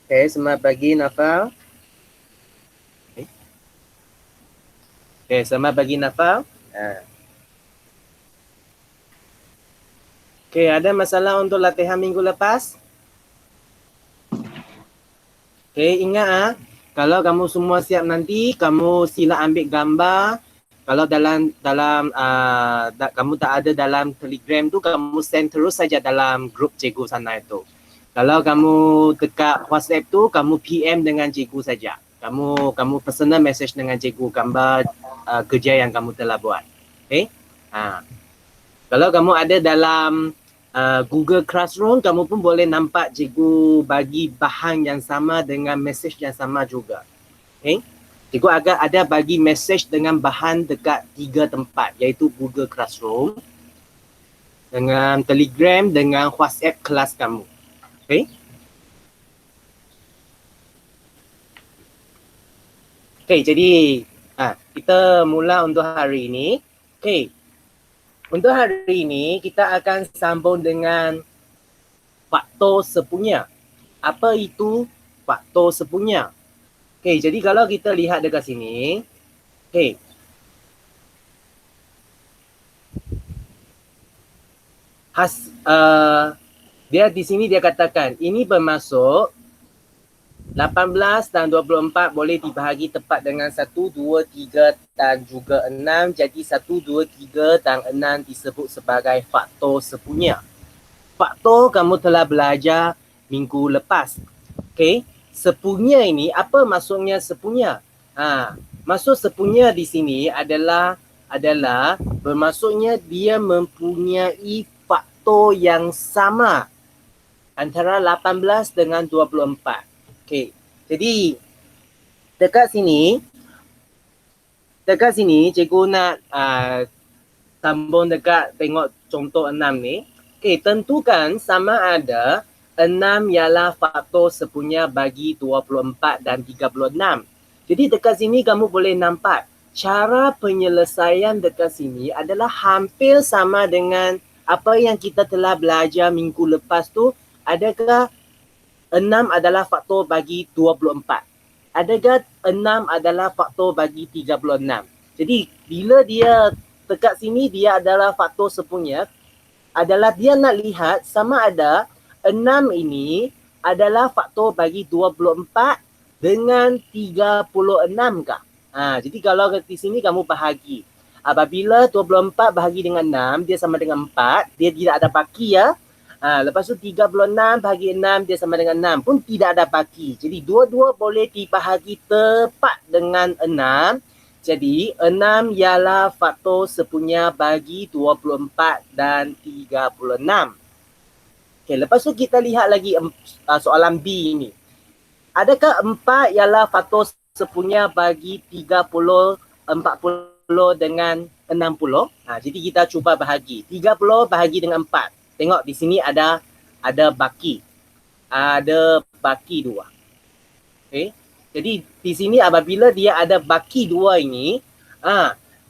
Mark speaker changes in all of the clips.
Speaker 1: Okay, selamat pagi Nafal. Okay, selamat pagi Nafal. Okay, ada masalah untuk latihan minggu lepas? Okay, ingat kalau kamu semua siap nanti, kamu sila ambil gambar. Kalau kamu tak ada dalam Telegram tu, kamu send terus saja dalam grup cikgu sana itu. Kalau kamu dekat WhatsApp tu, kamu PM dengan cikgu saja. Kamu personal message dengan cikgu gambar kerja yang kamu telah buat. Okay? Kalau kamu ada dalam Google Classroom, kamu pun boleh nampak cikgu bagi bahan yang sama dengan message yang sama juga. Okay? Cikgu agak ada bagi message dengan bahan dekat 3 tempat, iaitu Google Classroom, dengan Telegram, dengan WhatsApp kelas kamu. Okay? Okay, jadi kita mula untuk hari ini. Okay. Untuk hari ini, kita akan sambung dengan faktor sepunya. Apa itu faktor sepunya? Okay, jadi kalau kita lihat dekat sini, okay. Dia di sini dia katakan, ini bermaksud 18 dan 24 boleh dibahagi tepat dengan 1, 2, 3 dan juga 6. Jadi 1, 2, 3 dan 6 disebut sebagai faktor sepunya. Faktor kamu telah belajar minggu lepas. Okay. Sepunya ini, apa maksudnya sepunya? Maksud sepunya di sini adalah bermaksudnya dia mempunyai faktor yang sama antara 18 dengan 24. Okay. Jadi dekat sini cikgu nak sambung dekat tengok contoh 6 ni. Okay, tentukan sama ada 6 ialah faktor sepunya bagi 24 dan 36. Jadi dekat sini kamu boleh nampak cara penyelesaian dekat sini adalah hampir sama dengan apa yang kita telah belajar minggu lepas tu. Adakah 6 adalah faktor bagi 24? Adakah 6 adalah faktor bagi 36? Jadi bila dia dekat sini dia adalah faktor sepunya, adalah dia nak lihat sama ada 6 ini adalah faktor bagi 24 dengan 36 kah? Jadi kalau di sini kamu bahagi. Apabila 24 bahagi dengan 6, dia sama dengan 4. Dia tidak ada baki ya. Lepas tu 36 bahagi 6, dia sama dengan 6. Pun tidak ada baki. Jadi dua-dua boleh dibahagi tepat dengan 6. Jadi 6 ialah faktor sepunya bagi 24 dan 36. Okay, lepas tu kita lihat lagi soalan B ini. Adakah 4 ialah faktor sepunya bagi 30, 40 dengan 60? Jadi kita cuba bahagi. 30 bahagi dengan 4. Tengok di sini ada baki. Ada baki 2. Okay. Jadi di sini apabila dia ada baki 2 ini,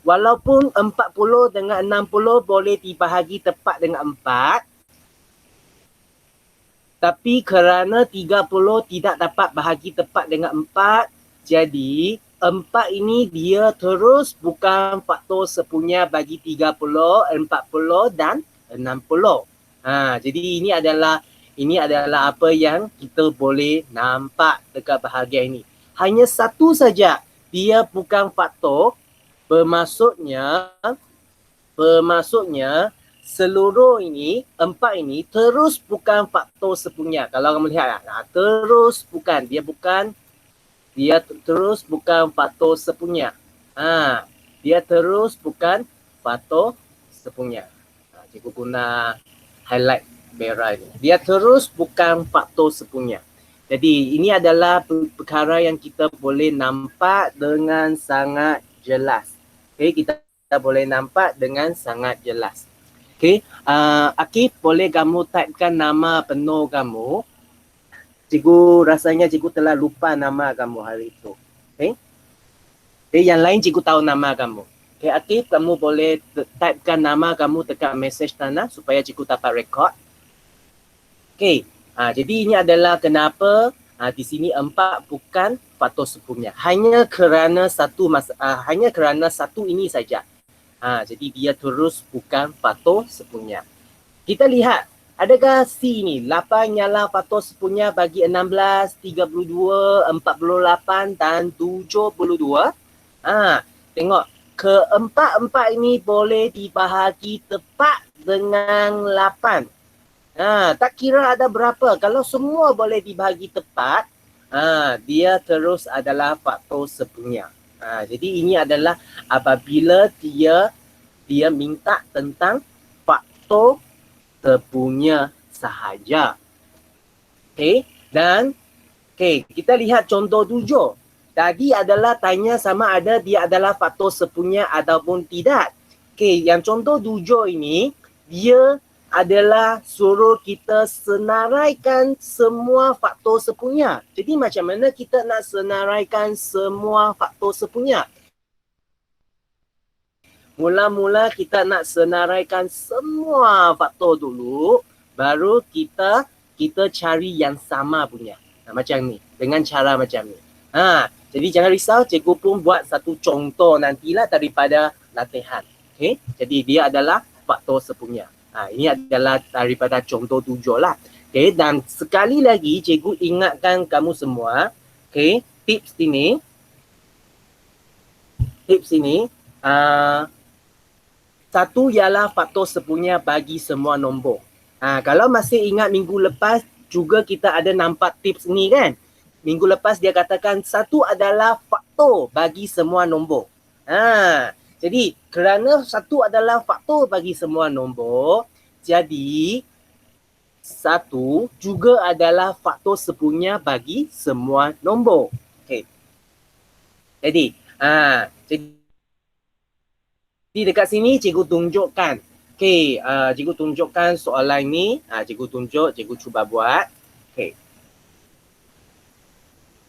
Speaker 1: walaupun 40 dengan 60 boleh dibahagi tepat dengan 4, tapi kerana 30 tidak dapat bahagi tepat dengan 4, jadi 4 ini dia terus bukan faktor sepunya bagi 30, 40 dan 60. Jadi ini adalah apa yang kita boleh nampak dekat bahagian ini. Hanya satu saja dia bukan faktor, bermaksudnya seluruh ini, 4 ini terus bukan faktor sepunya. Kalau kamu lihat terus bukan, dia terus bukan faktor sepunya. Dia terus bukan faktor sepunya. Cikgu guna highlight merah ini. Dia terus bukan faktor sepunya. Jadi ini adalah perkara yang kita boleh nampak dengan sangat jelas. Okay, kita boleh nampak dengan sangat jelas. Okay, Akif, boleh kamu typekan nama penuh kamu? Cikgu rasanya cikgu telah lupa nama kamu hari itu. Okay, yang lain cikgu tahu nama kamu. Okay, Akif, kamu boleh typekan nama kamu dekat message sana supaya cikgu dapat rekod. Okay, jadi ini adalah kenapa Di sini 4 bukan faktor sepunya. Hanya kerana satu ini saja. Jadi dia terus bukan faktor sepunya. Kita lihat, adakah C ni 8 ialah faktor sepunya bagi 16, 32, 48 dan 72? Tengok, keempat-empat ini boleh dibahagi tepat dengan 8. Tak kira ada berapa, kalau semua boleh dibahagi tepat, dia terus adalah faktor sepunya. Jadi ini adalah apabila dia minta tentang faktor sepunya sahaja. Dan kita lihat contoh 7. Tadi adalah tanya sama ada dia adalah faktor sepunya ataupun tidak. Yang contoh 7 ini, dia adalah suruh kita senaraikan semua faktor sepunya. Jadi macam mana kita nak senaraikan semua faktor sepunya? Mula-mula kita nak senaraikan semua faktor dulu, baru kita cari yang sama punya. Macam ni, dengan cara macam ni. Jadi jangan risau, cikgu pun buat satu contoh nantilah daripada latihan. Jadi dia adalah faktor sepunya. Ini adalah daripada contoh 7 lah. Dan sekali lagi cikgu ingatkan kamu semua, tips ini, satu ialah faktor sepunya bagi semua nombor. Kalau masih ingat minggu lepas juga kita ada nampak tips ni kan. Minggu lepas dia katakan satu adalah faktor bagi semua nombor. Jadi kerana satu adalah faktor bagi semua nombor, jadi satu juga adalah faktor sepunya bagi semua nombor. Jadi dekat sini cikgu tunjukkan. Cikgu tunjukkan soalan ni. Cikgu cuba buat.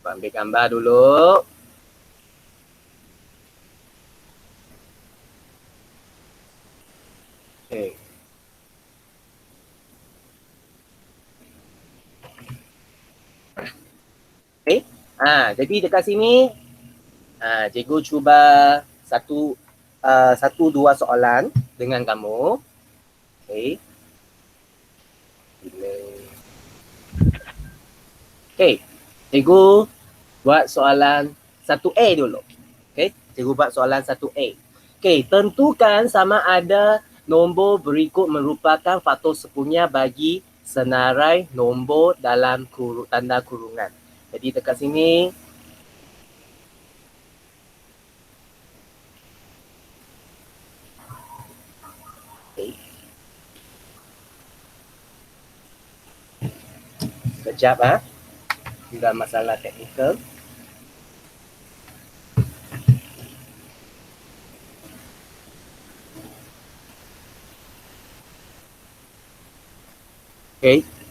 Speaker 1: Ambil gambar dulu. Jadi dekat sini cikgu cuba satu dua soalan dengan kamu. Cikgu buat soalan 1A dulu. Cikgu buat soalan 1A. Tentukan sama ada nombor berikut merupakan faktor sepunya bagi senarai nombor dalam tanda kurungan. Jadi dekat sini sekejap tidak masalah teknikal.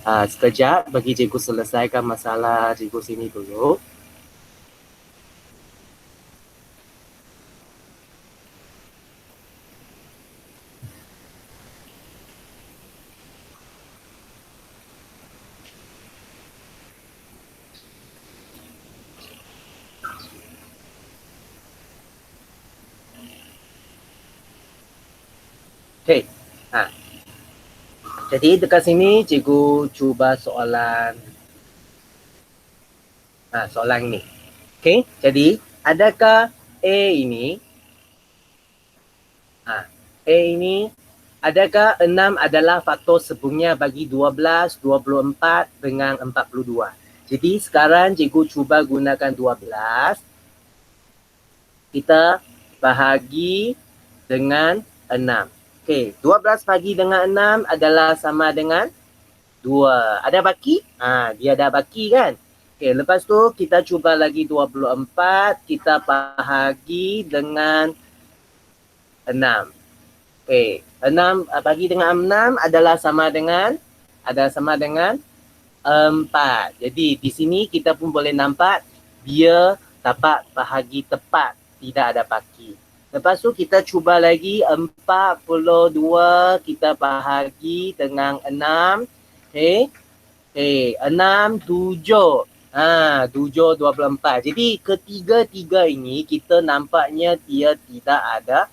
Speaker 1: Sekejap bagi cikgu selesaikan masalah cikgu sini dulu. Jadi dekat sini cikgu cuba soalan ini. Jadi adakah A ini adakah 6 adalah faktor sepunya bagi 12, 24 dengan 42? Jadi sekarang cikgu cuba gunakan 12. Kita bahagi dengan 6. 12 bagi dengan 6 adalah sama dengan 2. Ada baki? Dia ada baki kan? Lepas tu kita cuba lagi 24. Kita bahagi dengan 6. 6 bagi dengan 6 adalah sama dengan 4. Jadi di sini kita pun boleh nampak dia dapat bahagi tepat. Tidak ada baki. Lepas tu kita cuba lagi 42 kita bahagi dengan 6. 6, 7. 7, 24. Jadi ketiga-tiga ini kita nampaknya dia tidak ada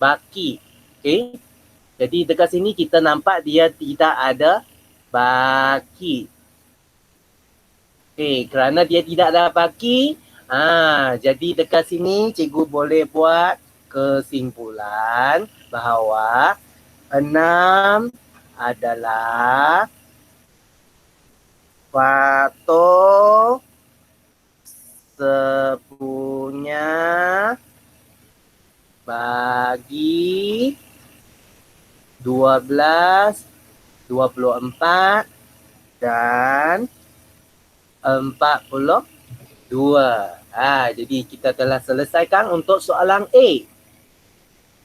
Speaker 1: baki. Okay. Jadi dekat sini kita nampak dia tidak ada baki. Okay. Kerana dia tidak ada baki, jadi dekat sini cikgu boleh buat kesimpulan bahawa 6 adalah faktor sepunya bagi 12, 24 dan 42. Jadi kita telah selesaikan untuk soalan A.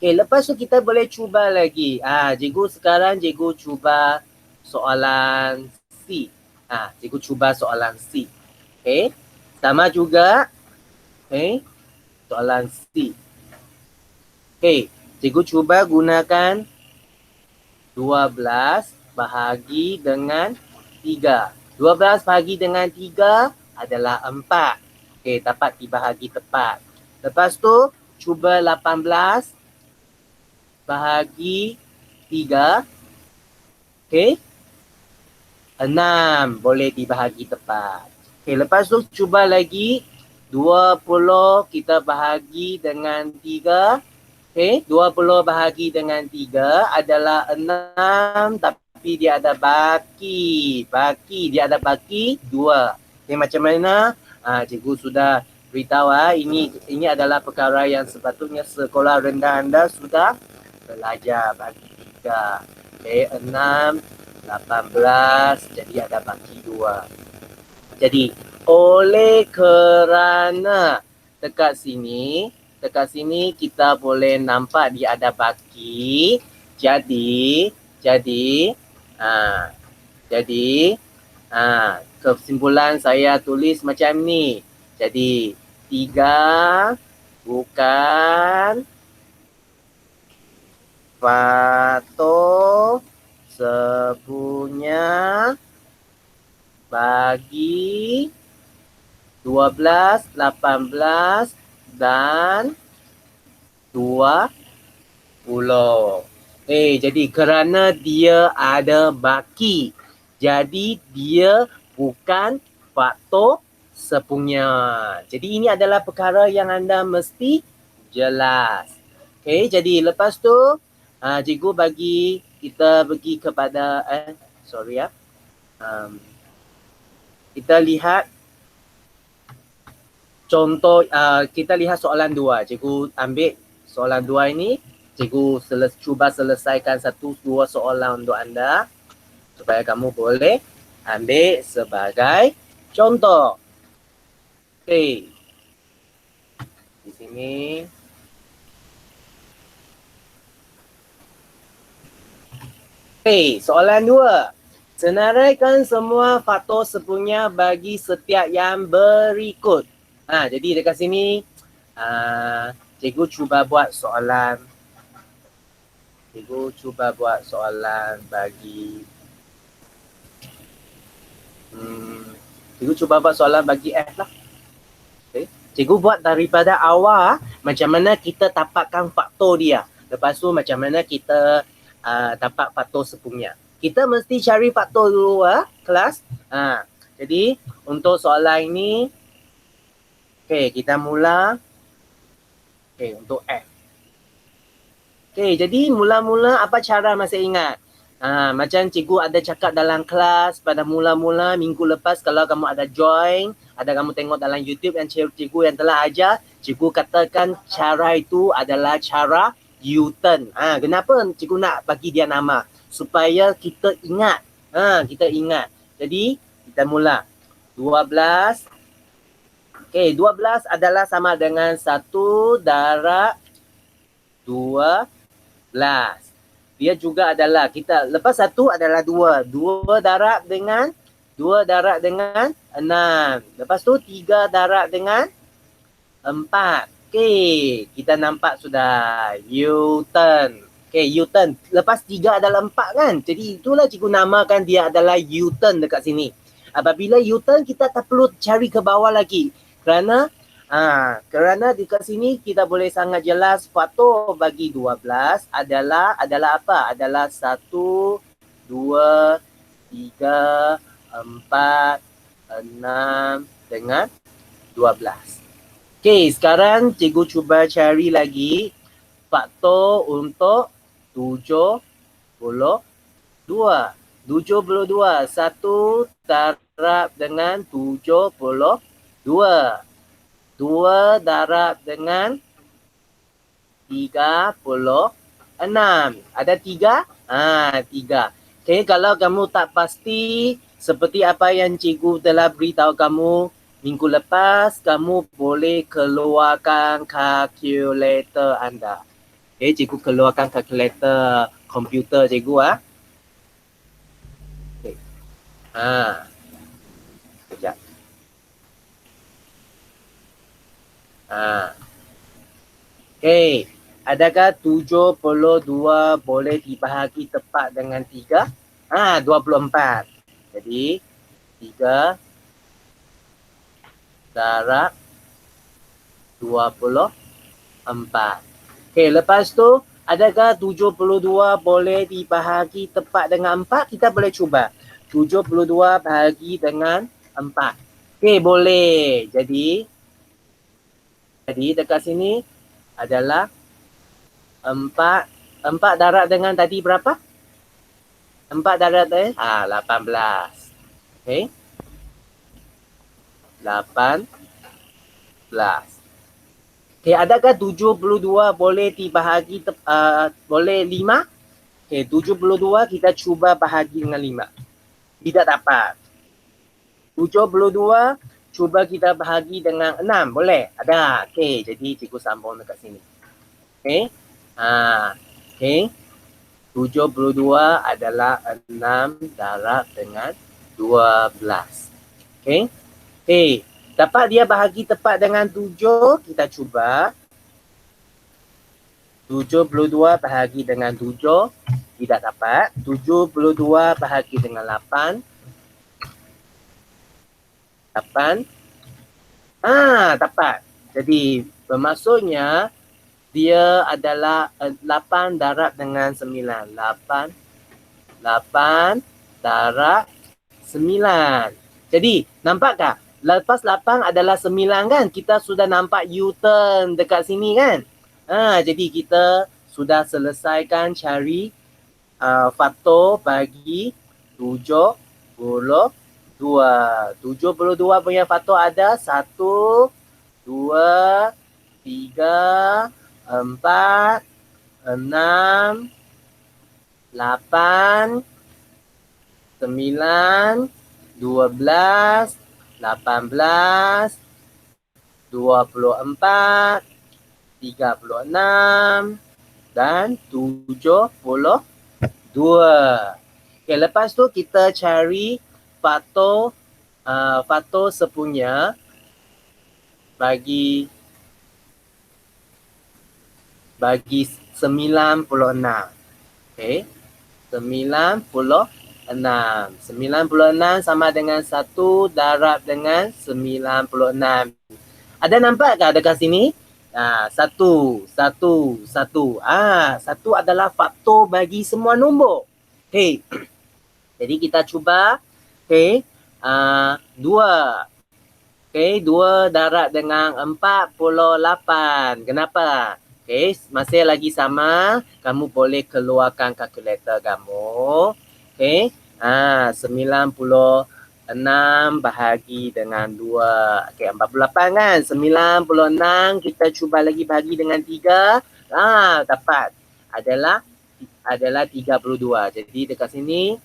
Speaker 1: Okay, lepas tu kita boleh cuba lagi. Cikgu sekarang cuba soalan C. Cikgu cuba soalan C. Okay. Sama juga. Okay. Soalan C. Okay. Cikgu cuba gunakan 12 bahagi dengan 3. 12 bahagi dengan 3 adalah 4. Okay, dapat dibahagi tepat. Lepas tu cuba 18 bahagi 3. Okay. 6 boleh dibahagi tepat. Okay, lepas tu cuba lagi 20 kita bahagi dengan 3. Okay, 20 bahagi dengan 3 adalah 6 tapi dia ada baki. Dia ada baki 2. Okay, macam mana? Cikgu sudah beritahu ini adalah perkara yang sepatutnya sekolah rendah anda sudah belajar bagi 3. Okay, 6, 18, jadi ada baki 2. Jadi oleh kerana dekat sini kita boleh nampak dia ada baki. Jadi kesimpulan saya tulis macam ni. Jadi 3 bukan faktor sepunya bagi 12, 18 dan 20. Jadi kerana dia ada baki, jadi dia bukan faktor sepunya. Jadi ini adalah perkara yang anda mesti jelas. Jadi lepas tu cikgu kita pergi kepada kita lihat contoh, kita lihat soalan 2. Cikgu ambil soalan 2 ini. Cikgu cuba selesaikan 1-2 soalan untuk anda supaya kamu boleh ambil sebagai contoh. Di sini. Soalan 2. Senaraikan semua faktor sepunya bagi setiap yang berikut. Jadi dekat sini cikgu cuba buat soalan. Bagi F lah. Cikgu buat daripada awal macam mana kita dapatkan faktor dia. Lepas tu macam mana kita dapat faktor sepunya. Kita mesti cari faktor dulu kelas. Jadi untuk soalan ini kita mula untuk F. Jadi mula-mula apa cara masih ingat? Macam cikgu ada cakap dalam kelas pada mula-mula minggu lepas, kalau kamu ada join, kamu tengok dalam YouTube yang cikgu yang telah ajar, cikgu katakan cara itu adalah cara U-turn. Kenapa cikgu nak bagi dia nama? Supaya kita ingat. Jadi kita mula. 12. 12 adalah sama dengan 1 darab 12. Dia juga adalah lepas 1 adalah 2. 2 darab dengan 6. Lepas tu 3 darab dengan 4. Kita nampak sudah U-turn. U-turn. Lepas 3 adalah 4 kan? Jadi itulah cikgu namakan dia adalah U-turn dekat sini. Apabila U-turn, kita tak perlu cari ke bawah lagi. Kerana dekat sini kita boleh sangat jelas faktor bagi 12 adalah apa? Adalah 1, 2, 3, 4, 6 dengan 12. Okey, sekarang cikgu cuba cari lagi faktor untuk 72. 72. 1 darab dengan 72. 2 darab dengan 36. Ada 3? 3. Okey, kalau kamu tak pasti seperti apa yang cikgu telah beritahu kamu minggu lepas, kamu boleh keluarkan kalkulator anda. Okey, cikgu keluarkan kalkulator komputer cikgu Okey. Sekejap. Okey, adakah 72 boleh dibahagi tepat dengan 3? 24. Jadi 3 darab 24. Okey, lepas tu adakah 72 boleh dibahagi tepat dengan 4? Kita boleh cuba. 72 bahagi dengan 4. Okey, boleh. Jadi dekat sini adalah 4 darab dengan tadi berapa? 4 darab tadi 18. Okey. 18. Okey, adakah 72 boleh dibahagi boleh 5? Okey, 72 kita cuba bahagi dengan 5. Tidak dapat. 72 cuba kita bahagi dengan 6. Boleh? Ada. Okey, jadi cikgu sambung dekat sini. Okey. Okey. 72 adalah 6 darab dengan 12. Okey. Dapat dia bahagi tepat dengan 7. Kita cuba. 72 bahagi dengan 7. Tidak dapat. 72 bahagi dengan 8. 8. Dapat. Jadi bermaksudnya dia adalah 8 darab dengan 9. 8 darab 9. Jadi nampak tak? Lepas 8 adalah 9 kan? Kita sudah nampak U-turn dekat sini kan? Jadi kita sudah selesaikan cari faktor bagi 72. 72 punya faktor ada 1, 2, 3, 4, 6, 8, 9, 12, 18, 24, 36 dan 72. Okay, lepas tu kita cari faktor sepunya bagi 96. Okay. 96. 96 sama dengan 1 darab dengan 96. Ada nampak tak dekat sini? 1. 1 adalah faktor bagi semua nombor. Okay. Jadi kita cuba. Okay. 2. Okay. 2 darab dengan 48. Kenapa? Okay. Masih lagi sama. Kamu boleh keluarkan kalkulator kamu. Okay. 96 bahagi dengan 2. Okay. 48 kan? 96 kita cuba lagi bahagi dengan 3. Dapat. Adalah 32. Jadi dekat sini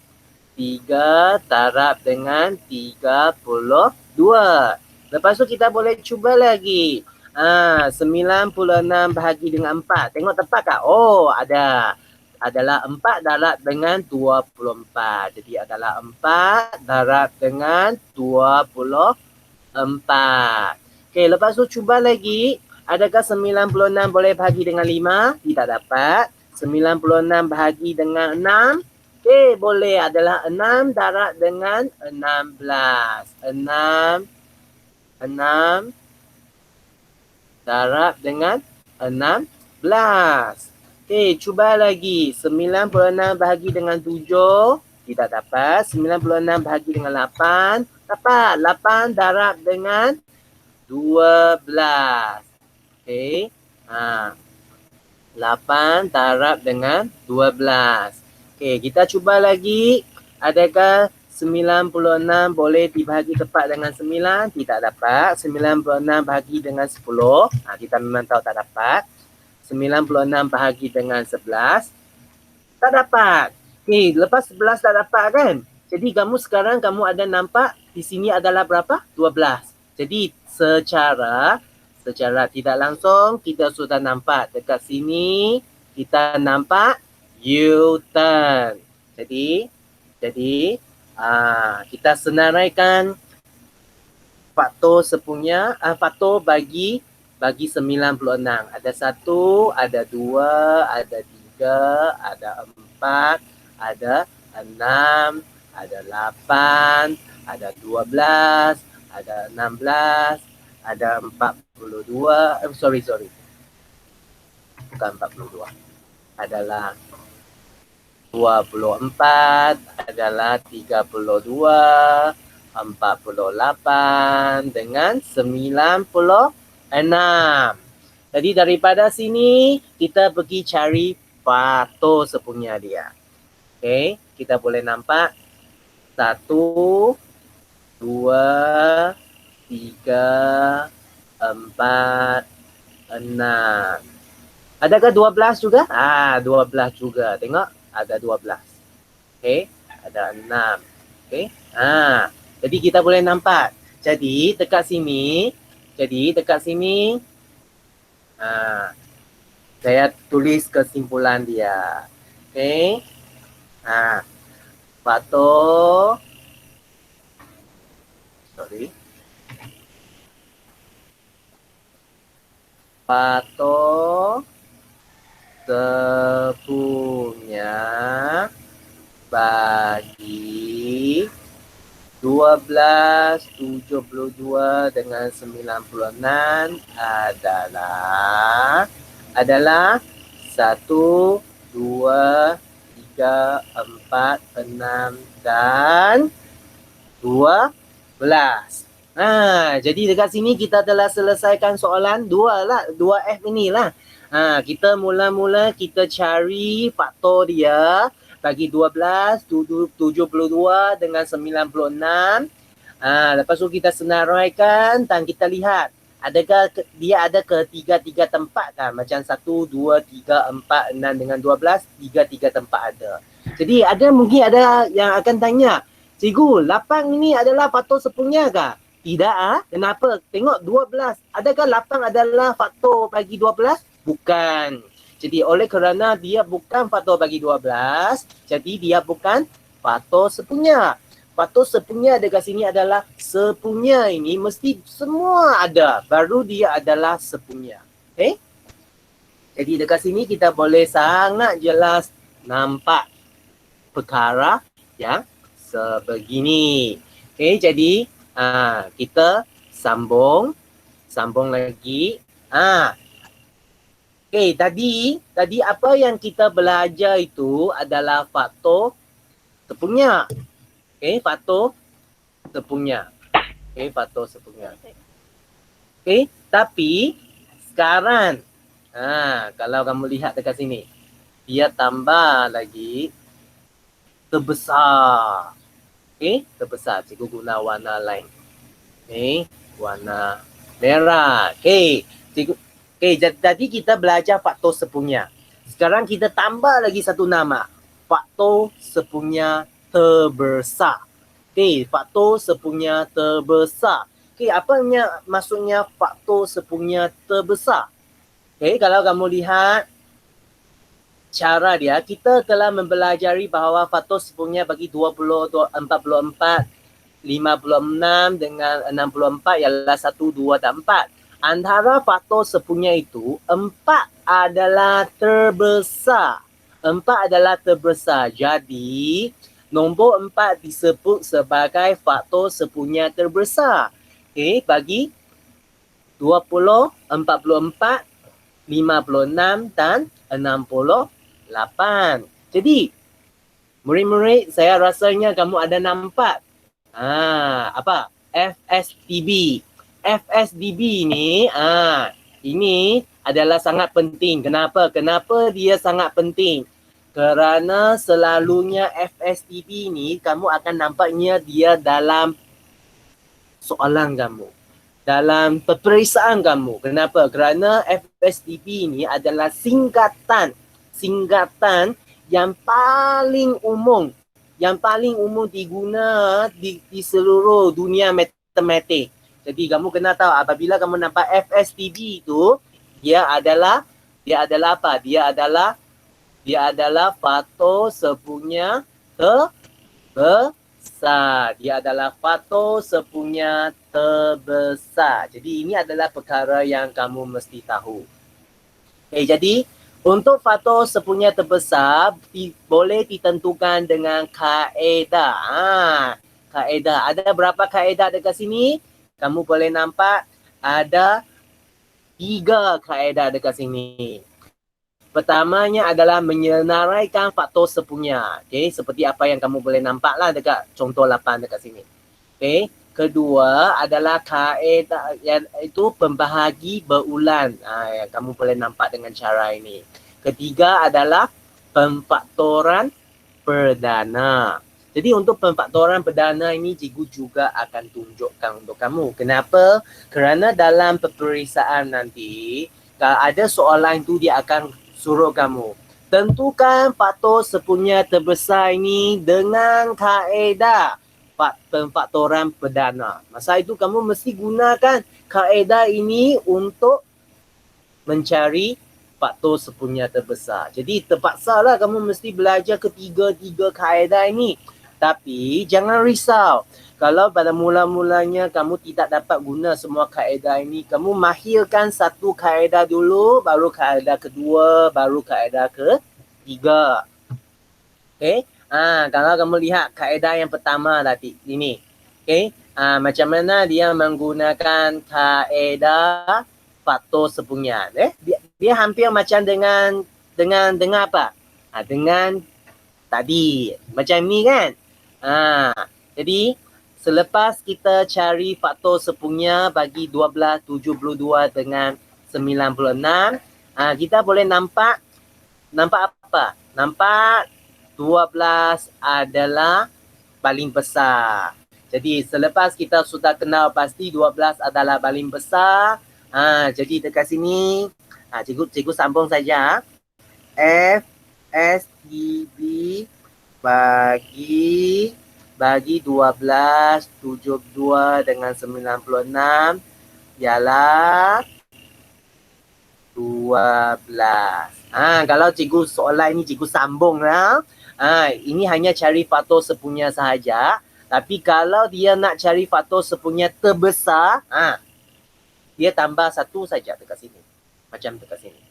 Speaker 1: 3 darab dengan 32. Lepas tu kita boleh cuba lagi. 96 bahagi dengan 4. Tengok tepat tak? Oh, ada. Adalah 4 darab dengan 24. Jadi adalah 4 darab dengan 24. Okey, lepas tu cuba lagi. Adakah 96 boleh bahagi dengan 5? Tidak dapat. 96 bahagi dengan 6. Okey, boleh adalah 6 darab dengan 16. 6 darab dengan 16. Okey, cuba lagi. 96 bahagi dengan 7. Tidak dapat. 96 bahagi dengan 8. Dapat. 8 darab dengan 12. Okey. 8 darab dengan 12. Okey, kita cuba lagi. Adakah 96 boleh dibahagi tepat dengan 9? Tidak dapat. 96 bahagi dengan 10. Kita memang tahu tak dapat. 96 bahagi dengan 11. Tak dapat. Okey, lepas 11 tak dapat kan? Jadi sekarang kamu ada nampak di sini adalah berapa? 12. Jadi secara tidak langsung kita sudah nampak dekat sini kita nampak U-turn. Jadi kita senaraikan faktor faktor bagi 96. Ada 1, ada 2, ada 3, ada 4, ada 6, ada 8, ada 12, ada 16, ada 42. Sorry. Bukan 42. Adalah 24, adalah 32, 48 dengan 96. Jadi daripada sini kita pergi cari faktor sepunya dia. Okey, kita boleh nampak 1, 2, 3, 4, 6. Adakah 12 juga? 12 juga. Tengok, ada 12. Okey, ada 6. Okey. Jadi kita boleh nampak. Jadi dekat sini, saya tulis kesimpulan dia. Okey. Faktor sepunya bagi 12, 72 dengan 96 adalah 1, 2, 3, 4, 6 dan 12. Jadi dekat sini kita telah selesaikan soalan 2F inilah. Kita mula-mula kita cari faktor dia bagi 12, 72 dengan 96. Lepas tu kita senaraikan dan kita lihat adakah dia ada ke 3 tempat kan? Macam 1, 2, 3, 4, 6 dengan 12, 3 tempat ada. Jadi mungkin ada yang akan tanya, cikgu, 8 ini adalah faktor sepunya kah? Tidak. Kenapa? Tengok 12. Adakah 8 adalah faktor bagi 12? Bukan. Jadi oleh kerana dia bukan faktor bagi 12, jadi dia bukan faktor sepunya. Faktor sepunya dekat sini adalah sepunya ini mesti semua ada. Baru dia adalah sepunya. Okay? Jadi dekat sini kita boleh sangat jelas nampak perkara yang sebegini. Okay, jadi kita sambung lagi. Okay, tadi apa yang kita belajar itu adalah faktor sepunya. Okay, faktor sepunya. Okay, tapi sekarang kalau kamu lihat dekat sini, dia tambah lagi terbesar. Okay, terbesar. Cikgu guna warna lain. Okay, warna merah. Okay, jadi kita belajar faktor sepunya. Sekarang kita tambah lagi satu nama. Faktor sepunya terbesar. Okay, faktor sepunya terbesar. Okay, apa maksudnya faktor sepunya terbesar? Okay, kalau kamu lihat cara dia, kita telah mempelajari bahawa faktor sepunya bagi 20, 44, 56 dengan 64 ialah 1, 2 dan 4. Antara faktor sepunya itu, 4 adalah terbesar. 4 4 adalah terbesar. Jadi, nombor 4 disebut sebagai faktor sepunya terbesar. Okey, bagi 20, 44, 56 dan 68. Jadi, murid-murid, saya rasanya kamu ada nampak apa? FSDB. FSDB ni, ini adalah sangat penting. Kenapa? Kenapa dia sangat penting? Kerana selalunya FSDB ni kamu akan nampaknya dia dalam soalan kamu, dalam peperiksaan kamu. Kenapa? Kerana FSDB ni adalah singkatan yang paling umum diguna di seluruh dunia matematik. Jadi kamu kena tahu apabila kamu nampak FSDB itu, dia adalah apa? Dia adalah faktor sepunya terbesar. Dia adalah faktor sepunya terbesar. Jadi ini adalah perkara yang kamu mesti tahu. Jadi untuk faktor sepunya terbesar boleh ditentukan dengan kaedah. Kaedah. Ada berapa kaedah dekat sini? Kamu boleh nampak ada 3 kaedah dekat sini. Pertamanya adalah menyenaraikan faktor sepunya. Okey, seperti apa yang kamu boleh nampaklah dekat contoh 8 dekat sini. Okey, kedua adalah kaedah iaitu pembahagi berulang. Yang kamu boleh nampak dengan cara ini. Ketiga adalah pemfaktoran perdana. Jadi untuk pemfaktoran perdana ini cikgu juga akan tunjukkan untuk kamu. Kenapa? Kerana dalam peperiksaan nanti, kalau ada soalan itu dia akan suruh kamu tentukan faktor sepunya terbesar ini dengan kaedah pemfaktoran perdana. Masa itu kamu mesti gunakan kaedah ini untuk mencari faktor sepunya terbesar. Jadi terpaksalah kamu mesti belajar ketiga-tiga kaedah ini. Tapi jangan risau. Kalau pada mula-mulanya kamu tidak dapat guna semua kaedah ini, kamu mahirkan satu kaedah dulu, baru kaedah kedua, baru kaedah ketiga. Okey? Kalau kamu lihat kaedah yang pertama tadi ini. Okey? Macam mana dia menggunakan kaedah faktor sepunya. Dia hampir macam dengan apa? Dengan tadi. Macam ni kan? Jadi selepas kita cari faktor sepunya bagi 12, 72 dengan 96, kita boleh nampak apa? Nampak 12 adalah paling besar. Jadi selepas kita sudah kenal pasti 12 adalah paling besar, jadi dekat sini, cikgu sambung saja. F, S, D, B bagi 12, 72 dengan 96 ialah 12. Kalau cikgu soalan ini cikgu sambung lah. Ini hanya cari faktor sepunya sahaja. Tapi kalau dia nak cari faktor sepunya terbesar, dia tambah satu saja dekat sini. Macam dekat sini.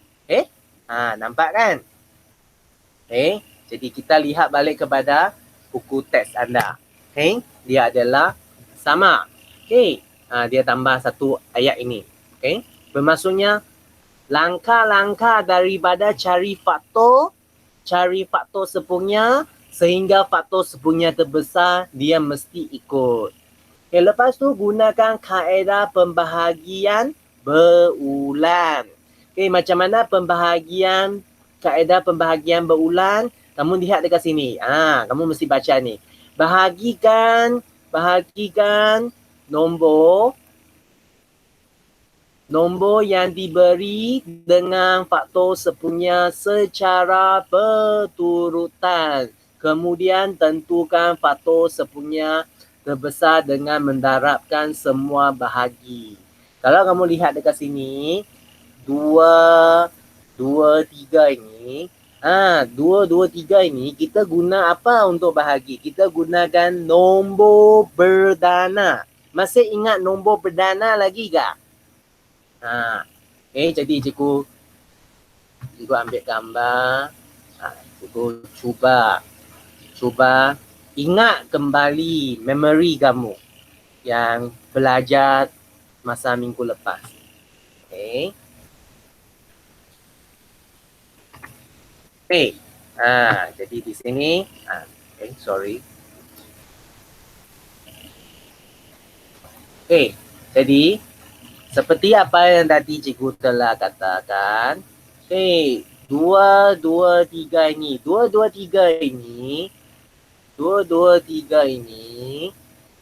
Speaker 1: Nampak kan? Jadi kita lihat balik kepada buku teks anda. Dia adalah sama. Dia tambah satu ayat ini. Bermaksudnya langkah-langkah daripada cari faktor sepunya sehingga faktor sepunya terbesar dia mesti ikut. Lepas tu gunakan kaedah pembahagian berulang. Macam mana kaedah pembahagian berulang? Kamu lihat dekat sini. Kamu mesti baca ni. Bahagikan nombor yang diberi dengan faktor sepunya secara berturutan. Kemudian tentukan faktor sepunya terbesar dengan mendarabkan semua bahagi. Kalau kamu lihat dekat sini, 2, 3 ini, 2, 3 ini kita guna apa untuk bahagi? Kita gunakan nombor berdana. Masih ingat nombor berdana lagi tak? Jadi cikgu ambil gambar. Cikgu cikgu cuba ingat kembali memori kamu yang belajar masa minggu lepas. Okay. Okay. Jadi di sini, sorry. Okay. Jadi seperti apa yang tadi cikgu telah katakan, dua, tiga ini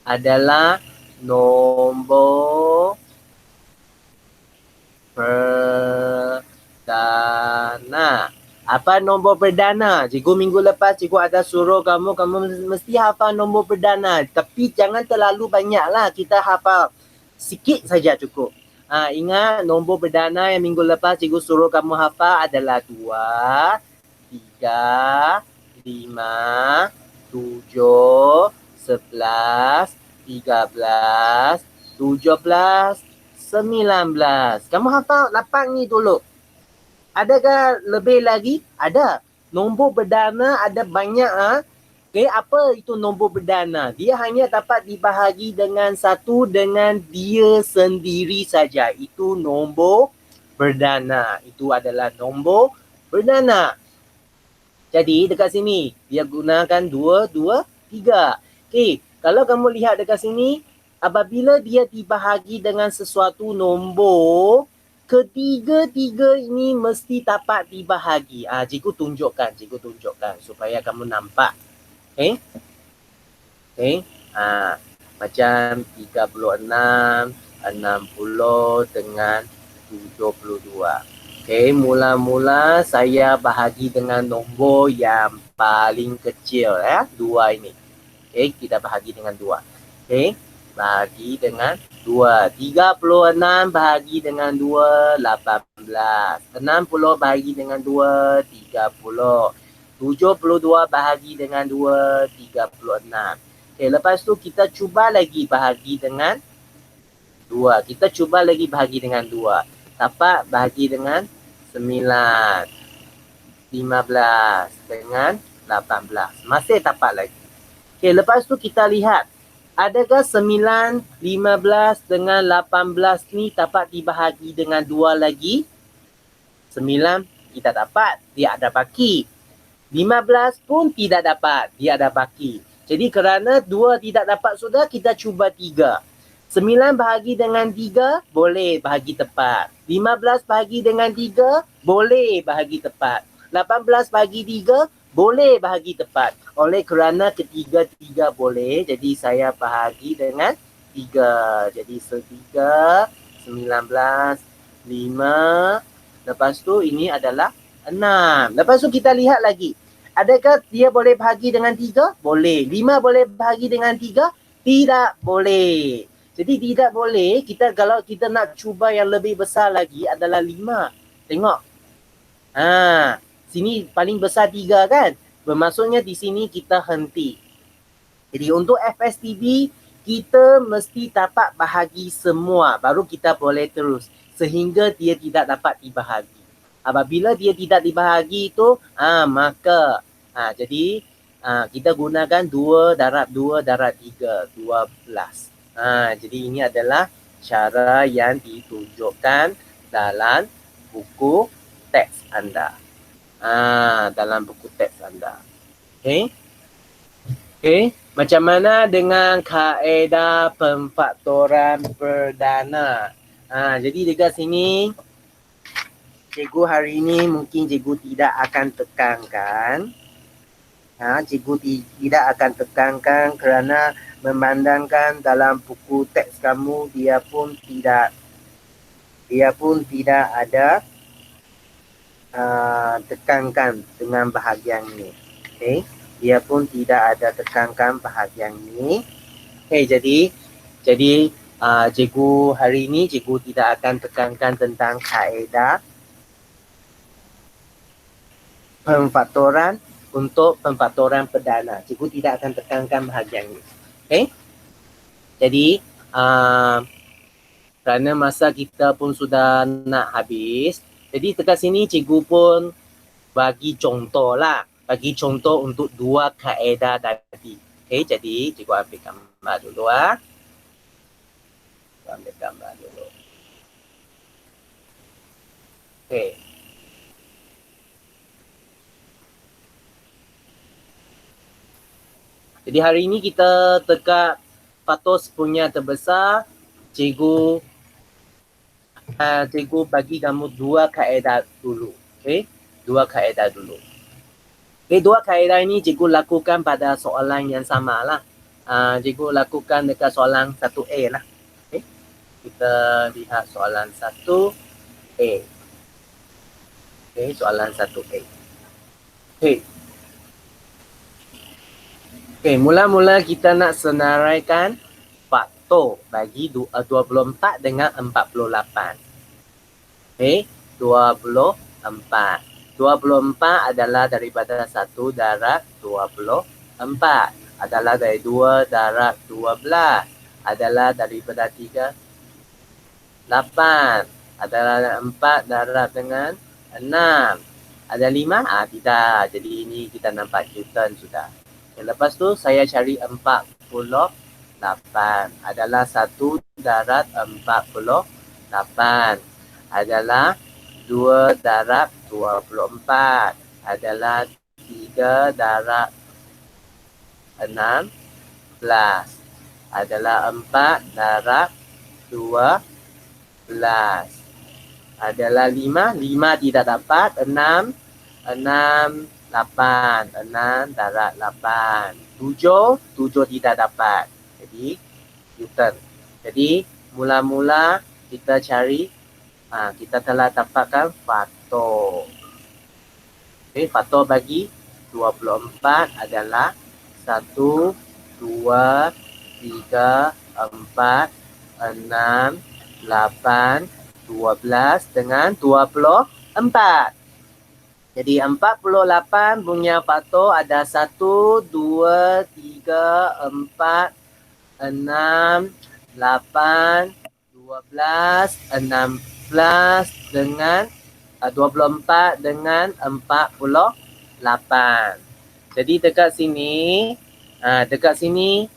Speaker 1: adalah nombor perdana. Apa nombor perdana? Cikgu minggu lepas cikgu ada suruh kamu mesti hafal nombor perdana. Tapi jangan terlalu banyaklah, kita hafal sikit saja cukup. Ingat nombor perdana yang minggu lepas cikgu suruh kamu hafal adalah 2, 3, 5, 7, 11, 13, 17, 19. Kamu hafal 8 ni dulu. Adakah lebih lagi? Ada. Nombor perdana ada banyak. Okay, apa itu nombor perdana? Dia hanya dapat dibahagi dengan satu dengan dia sendiri saja. Itu nombor perdana. Itu adalah nombor perdana. Jadi dekat sini dia gunakan 2, 2, 3. Okay, kalau kamu lihat dekat sini, apabila dia dibahagi dengan sesuatu nombor, ketiga-tiga ini mesti dapat dibahagi. Cikgu tunjukkan supaya kamu nampak. Okay. Macam 36, 60 dengan 72. Okay, mula-mula saya bahagi dengan nombor yang paling kecil, 2 ini. Okay, kita bahagi dengan 2. Okay, bahagi dengan 2. 36 bahagi dengan 2, 18. 60 bahagi dengan 2, 30. 72 bahagi dengan 2, 36. Okay, lepas tu kita cuba lagi bahagi dengan 2. Kita cuba lagi bahagi dengan 2. Dapat bahagi dengan 9, 15 dengan 18. Masih dapat lagi. Okay, lepas tu kita lihat. Adakah 9, 15 dengan 18 ni dapat dibahagi dengan 2 lagi? 9 tidak dapat. Dia ada baki. 15 pun tidak dapat. Dia ada baki. Jadi kerana 2 tidak dapat sudah, kita cuba 3. 9 bahagi dengan 3, boleh bahagi tepat. 15 bahagi dengan 3, boleh bahagi tepat. 18 bahagi 3, boleh bahagi tepat. Oleh kerana ketiga-tiga boleh, jadi saya bahagi dengan 3. Jadi 3, 19, 5. Lepas tu ini adalah 6. Lepas tu kita lihat lagi. Adakah dia boleh bahagi dengan 3? Boleh. 5 boleh bahagi dengan 3? Tidak boleh. Jadi tidak boleh, kalau kita nak cuba yang lebih besar lagi adalah 5. Tengok. Sini paling besar 3 kan? Bermaksudnya di sini kita henti. Jadi untuk FSTB, kita mesti dapat bahagi semua. Baru kita boleh terus. Sehingga dia tidak dapat dibahagi. Apabila dia tidak dibahagi itu, maka jadi kita gunakan 2 darab 2 darab 3, 12. Jadi ini adalah cara yang ditunjukkan dalam buku teks anda. Dalam buku teks anda. Okay. Macam mana dengan kaedah pemfaktoran perdana? Jadi dekat sini, cikgu hari ini mungkin cikgu tidak akan tekankan. Cikgu tidak akan tekankan kerana memandangkan dalam buku teks kamu dia pun tidak ada tekankan dengan bahagian ini. Okay. Dia pun tidak ada tekankan bahagian ini. Okay, jadi cikgu hari ini cikgu tidak akan tekankan tentang kaedah pemfaktoran untuk pemfaktoran perdana. Cikgu tidak akan tekankan bahagian ini. Okay. Jadi kerana masa kita pun sudah nak habis, jadi dekat sini cikgu pun bagi contoh lah. bagi contoh untuk dua kaedah tadi. Okey, jadi cikgu ambil gambar dulu ah. Ambil gambar dulu. Okey. Jadi hari ini kita dekat patos punya terbesar, cikgu bagi kamu dua kaedah dulu. Okey, dua kaedah dulu. Okey, dua kaedah ini cikgu lakukan pada soalan yang sama lah. Cikgu lakukan dekat soalan 1A lah. Okey, kita lihat soalan 1A. Okey, soalan 1A. Okey. Okey, mula-mula kita nak senaraikan faktor bagi 24 dengan 48. Okey, 24. 24 adalah daripada 1 darab 24. Adalah dari 2 darab 12. Adalah daripada 3 8. Adalah 4 darab dengan 6. Ada 5? Tidak. Jadi ini kita nampak Newton sudah. Lepas tu saya cari 48. Adalah 1 darab 48. Adalah 2 darab 24. Adalah 3 darab 16. Adalah 4 darab 12. Adalah 5. 5 tidak dapat. 6 8. 6 darab 8. 7 tidak dapat. Jadi Newton. Jadi mula-mula kita cari, kita telah dapatkan faktor. Okay, faktor bagi 24 adalah 1, 2, 3, 4, 6, 8, 12 dengan 24. Jadi 48 punya faktor ada 1, 2, 3, 4, 6, 8, 12, 16 dengan 24 dengan 48. Jadi dekat sini, dekat sini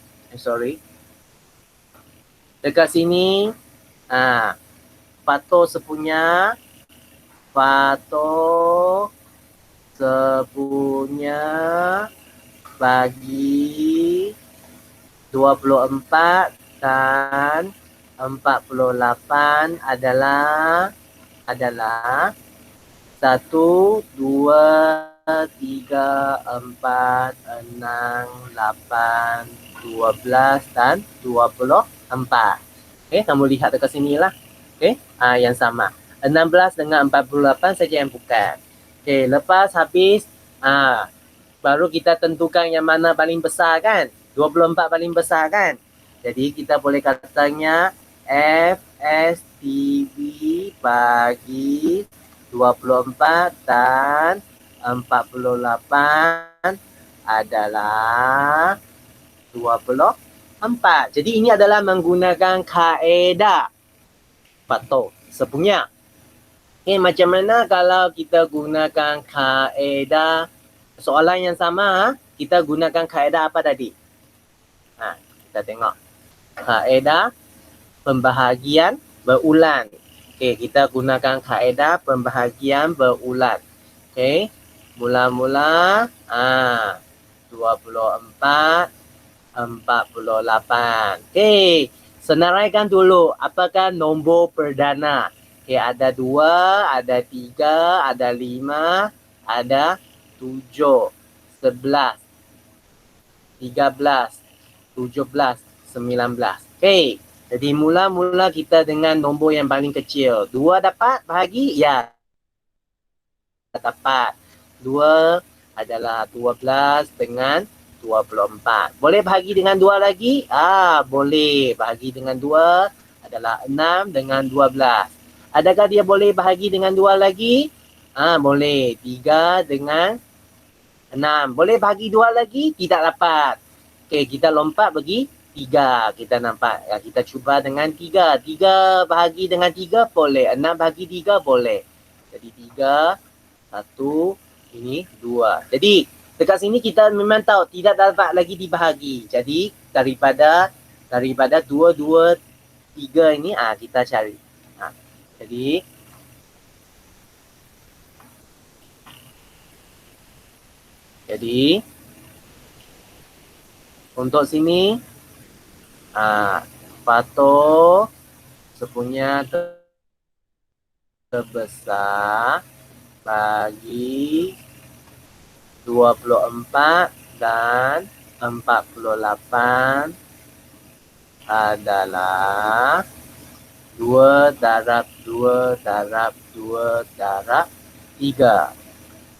Speaker 1: faktor sepunya bagi 24 dan 48 adalah 1, 2, 3, 4, 6, 8, 12 dan 24. Okey, kamu lihat dekat sini lah. Okey, yang sama. 16 dengan 48 saja yang bukan. Okey, lepas habis baru kita tentukan yang mana paling besar kan? 24 paling besar kan? Jadi kita boleh katanya FSTB bagi 24 dan 48 adalah 24. Jadi ini adalah menggunakan kaedah faktor sepunya. Okay, macam mana kalau kita gunakan kaedah soalan yang sama, kita gunakan kaedah apa tadi? Kita tengok. Kaedah pembahagian berulang. Okay, kita gunakan kaedah pembahagian berulang. Okay, mula-mula 24, 48. Okay, senaraikan dulu apakah nombor perdana. Okay, ada 2, ada 3, ada 5, ada 7, 11, 13, 17, 19. Okay, jadi mula-mula kita dengan nombor yang paling kecil. 2 dapat bahagi? Ya, dapat. 2 adalah 12 dengan 24. Boleh bahagi dengan 2 lagi? Boleh. Bahagi dengan 2 adalah 6 dengan 12. Adakah dia boleh bahagi dengan 2 lagi? Boleh. 3 dengan 6. Boleh bahagi 2 lagi? Tidak dapat. Okey, kita lompat bagi 3. Kita nampak. Kita cuba dengan 3. 3 bahagi dengan 3 boleh. 6 bahagi 3 boleh. Jadi 3, 1, ini 2. Jadi Dekat sini kita memang tahu tidak dapat lagi dibahagi. Jadi daripada 2, 2, 3 ini kita cari. Jadi untuk sini faktor sepunya terbesar bagi 24 dan 48 adalah 2 darab 2 darab 2 darab 3.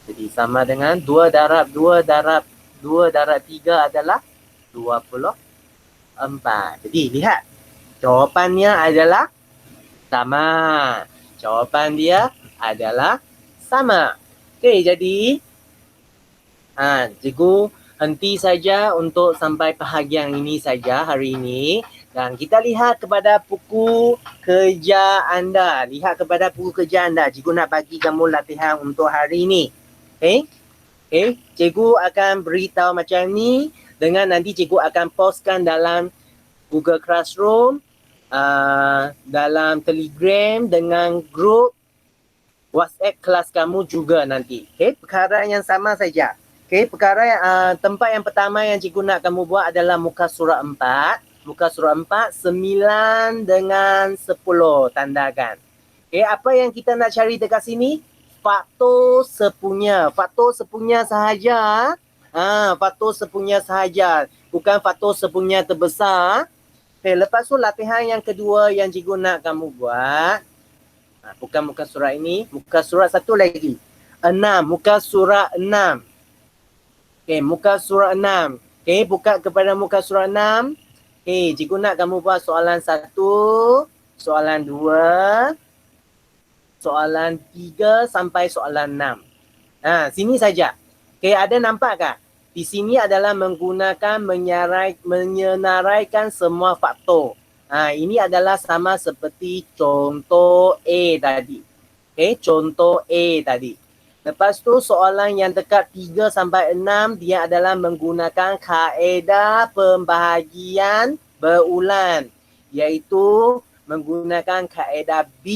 Speaker 1: Jadi sama dengan 2 darab 2 darab 2 darab 3 adalah 24. Jadi lihat, jawapannya adalah sama. Jawapan dia adalah sama. Okey, jadi cikgu henti saja untuk sampai bahagian ini saja hari ini. Dan kita lihat kepada buku kerja anda. Lihat kepada buku kerja anda. Cikgu nak bagi kamu latihan untuk hari ini. Okey? Cikgu akan beritahu macam ni. Dengan nanti cikgu akan postkan dalam Google Classroom, dalam Telegram dengan grup WhatsApp kelas kamu juga nanti. Okey, perkara yang sama saja. Okey, perkara tempat yang pertama yang cikgu nak kamu buat adalah muka surat 4. Muka surat 4, 9 dengan 10 tandakan. Okey, apa yang kita nak cari dekat sini? Faktor sepunya. Faktor sepunya sahaja. Faktor sepunya sahaja. Bukan faktor sepunya terbesar. Okay, lepas tu latihan yang kedua yang cikgu nak kamu buat. Bukan muka surat ini. Muka surat satu lagi. 6. Muka surat 6. Okay, muka surat 6. Okay, buka kepada muka surat 6. Okay, cikgu nak kamu buat soalan 1, soalan 2, soalan 3 sampai soalan 6. Sini saja. Okay, ada nampak tak? Di sini adalah menggunakan menyenaraikan semua faktor. Ini adalah sama seperti contoh A tadi. Okay, contoh A tadi. Lepas tu soalan yang dekat 3 sampai 6 dia adalah menggunakan kaedah pembahagian berulang. Iaitu menggunakan kaedah B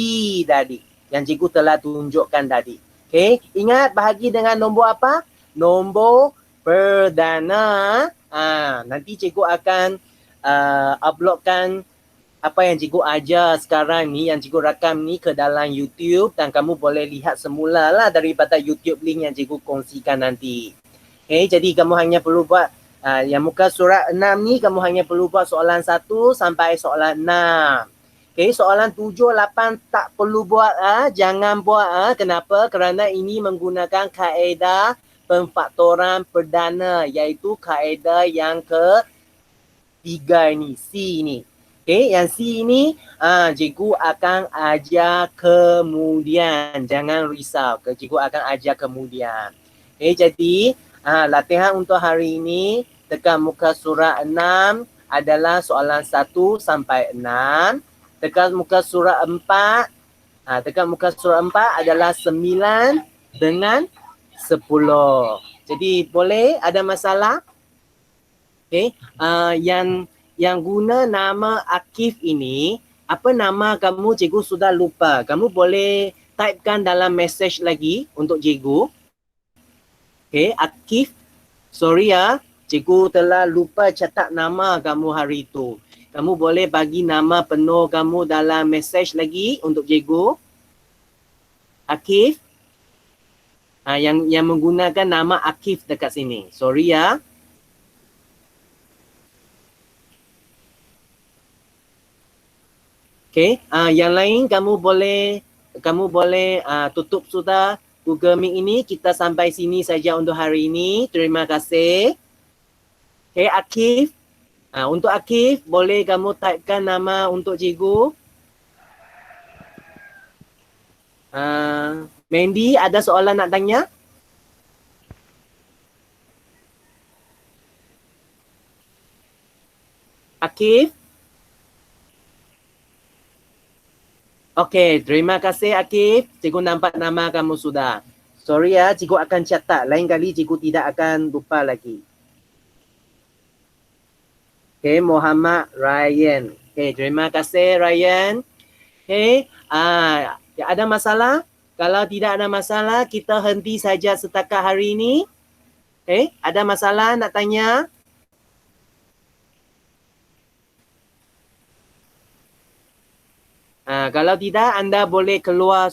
Speaker 1: tadi. Yang cikgu telah tunjukkan tadi. Okay, ingat bahagi dengan nombor apa? Nombor perdana. Nanti cikgu akan uploadkan apa yang cikgu ajar sekarang ni, yang cikgu rakam ni ke dalam YouTube dan kamu boleh lihat semula lah daripada YouTube link yang cikgu kongsikan nanti. Okay, jadi kamu hanya perlu buat yang muka surat 6 ni, kamu hanya perlu buat soalan 1 sampai soalan 6. Okay, soalan 7, 8 tak perlu buat. Jangan buat. Kenapa? Kerana ini menggunakan kaedah pemfaktoran perdana, iaitu kaedah yang ketiga ini, C ini. Okay, yang C ini cikgu akan ajar kemudian. Jangan risau, cikgu akan ajar kemudian. Okay, jadi latihan untuk hari ini tekan muka surat 6 adalah soalan 1 sampai 6. Tekan muka surat 4, tekan muka surat 4 adalah 9 dengan 10. Jadi boleh ada masalah? Okay, yang guna nama Akif ini, apa nama kamu cikgu sudah lupa. Kamu boleh typekan dalam message lagi untuk cikgu. Okay, Akif, sorry cikgu telah lupa catat nama kamu hari itu. Kamu boleh bagi nama penuh kamu dalam message lagi untuk cikgu. Akif. Yang menggunakan nama Akif dekat sini. Sorry ya. Okay, yang lain kamu boleh tutup sudah Google Meet ini. Kita sampai sini saja untuk hari ini. Terima kasih. Okay, Akif. Untuk Akif, boleh kamu typekan nama untuk cikgu. Mandy, ada soalan nak tanya? Akif? Okey, terima kasih Akif. Cikgu nampak nama kamu sudah. Sorry ya, cikgu akan catat. Lain kali cikgu tidak akan lupa lagi. Okay, Muhammad Ryan. Okay, terima kasih Ryan. Okay, ada masalah? Kalau tidak ada masalah, kita henti saja setakat hari ini. Okay, ada masalah nak tanya? Kalau tidak, anda boleh keluar